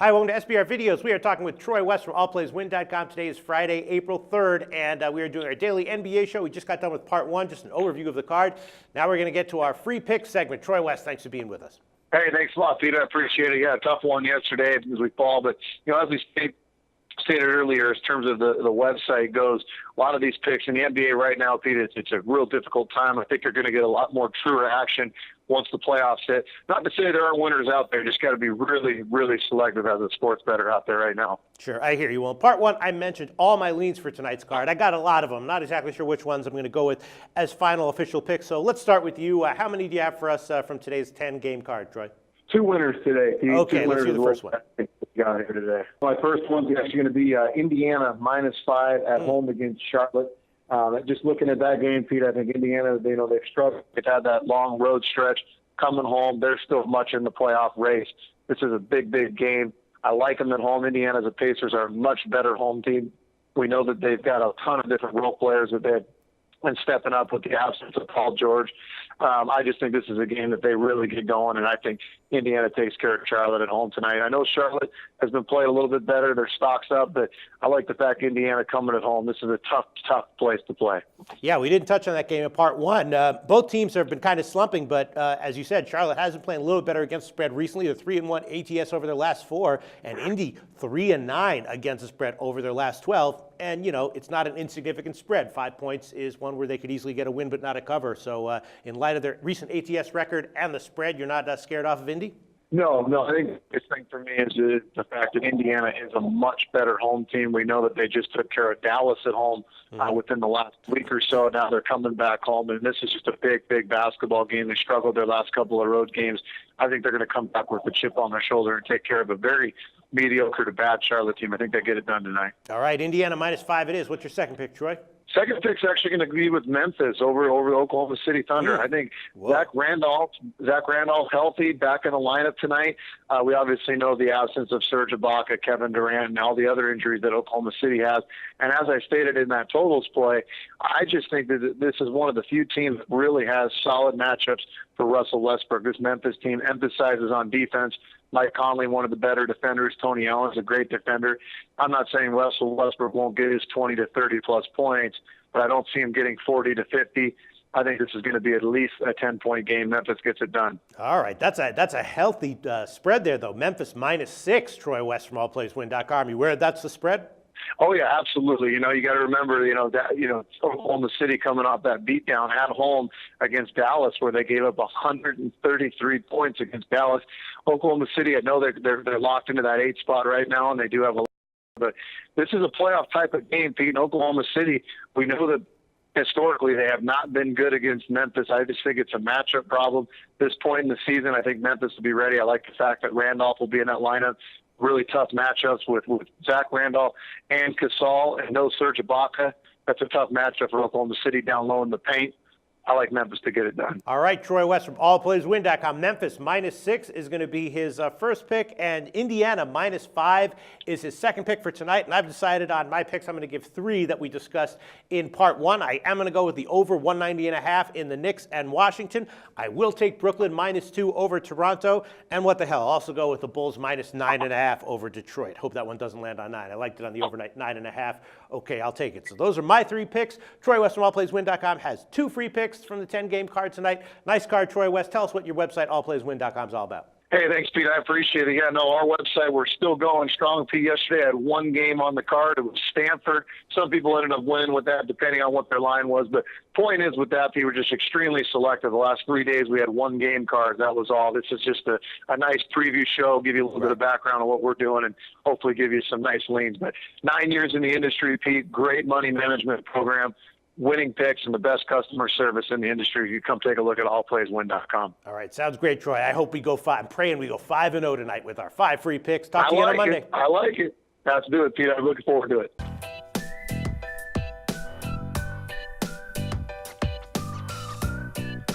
Hi, welcome to SBR Videos. We are talking with Troy West from allplayswin.com. Today is Friday, April 3rd, and we are doing our daily NBA show. We just got done with part one, just an overview of the card. Now we're going to get to our free pick segment. Troy West, thanks for being with us. Hey, thanks a lot, Peter. I appreciate it. Yeah, tough one yesterday as we fall, but as we stated earlier, in terms of the website goes, a lot of these picks in the NBA right now, Peter, it's a real difficult time. I think you're going to get a lot more truer action once the playoffs hit. Not to say there are winners out there, just got to be really, really selective as a sports bettor out there right now. Sure, I hear you. Well, part one, I mentioned all my leans for tonight's card. I got a lot of them. Not exactly sure which ones I'm going to go with as final official picks. So let's start with you. How many do you have for us from today's 10-game card, Troy? Two winners today, Pete. Okay, let's do the first one. We got here today. My first one's actually going to be Indiana -5 at home against Charlotte. Just looking at that game, Pete, I think Indiana, they've struggled. They've had that long road stretch coming home. They're still much in the playoff race. This is a big, big game. I like them at home. Indiana, as the Pacers, are a much better home team. We know that they've got a ton of different role players that they've been stepping up with the absence of Paul George. I just think this is a game that they really get going, and I think Indiana takes care of Charlotte at home tonight. I know Charlotte has been playing a little bit better. Their stock's up, but I like the fact Indiana coming at home. This is a tough place to play. Yeah, we didn't touch on that game in part one. Both teams have been kind of slumping, but as you said, Charlotte has been playing a little better against the spread recently. They're 3-1 ATS over their last 4, and Indy 3-9 against the spread over their last 12. And, it's not an insignificant spread. 5 points is one where they could easily get a win but not a cover. So in light of their recent ATS record and the spread, you're not scared off of Indy? No. I think the biggest thing for me is the fact that Indiana is a much better home team. We know that they just took care of Dallas at home within the last week or so. Now they're coming back home, and this is just a big, big basketball game. They struggled their last couple of road games. I think they're going to come back with a chip on their shoulder and take care of a very mediocre to bad Charlotte team. I think they get it done tonight. All right, Indiana -5 it is. What's your second pick, Troy? Second pick's actually going to be with Memphis over the Oklahoma City Thunder. I think Zach Randolph healthy, back in the lineup tonight. We obviously know the absence of Serge Ibaka, Kevin Durant, and all the other injuries that Oklahoma City has. And as I stated in that totals play, I just think that this is one of the few teams that really has solid matchups for Russell Westbrook. This Memphis team emphasizes on defense. Mike Conley, one of the better defenders. Tony Allen's a great defender. I'm not saying Russell Westbrook won't get his 20 to 30-plus points, but I don't see him getting 40 to 50. I think this is going to be at least a 10-point game. Memphis gets it done. All right, that's a healthy spread there, though. Memphis -6, Troy West from allplayswin.com. You aware that's the spread? Oh, yeah, absolutely. You got to remember, Oklahoma City coming off that beatdown at home against Dallas where they gave up 133 points against Dallas. Oklahoma City, I know they're locked into that 8 spot right now, and they do have a – but this is a playoff type of game, Pete. In Oklahoma City, we know that historically they have not been good against Memphis. I just think it's a matchup problem. This point in the season, I think Memphis will be ready. I like the fact that Randolph will be in that lineup. Really tough matchups with Zach Randolph and Gasol and no Serge Ibaka. That's a tough matchup for Oklahoma City down low in the paint. I like Memphis to get it done. All right, Troy West from allplayswin.com. Memphis -6 is going to be his first pick, and Indiana -5 is his second pick for tonight. And I've decided on my picks. I'm going to give 3 that we discussed in part one. I am going to go with the over 190.5 in the Knicks and Washington. I will take Brooklyn -2 over Toronto. And what the hell? I'll also go with the Bulls -9.5 over Detroit. Hope that one doesn't land on 9. I liked it on the overnight 9.5. Okay, I'll take it. So those are my 3 picks. Troy West from allplayswin.com has 2 free picks from the 10-game card tonight. Nice card, Troy West. Tell us what your website, allplayswin.com, is all about. Hey, thanks, Pete. I appreciate it. Yeah, no, our website, we're still going strong. Pete, yesterday I had 1 game on the card. It was Stanford. Some people ended up winning with that, depending on what their line was. But point is with that, Pete, we're just extremely selective. The last 3 days we had 1 game card. That was all. This is just a nice preview show, give you a little bit of background on what we're doing, and hopefully give you some nice leans. But 9 years in the industry, Pete, great money management program. Winning picks and the best customer service in the industry. You come take a look at allplayswin.com. All right, sounds great, Troy. I hope we go 5. I'm praying we go 5-0 tonight with our 5 free picks. Talk to you on Monday. I like it. Let's do it, Pete. I'm looking forward to it.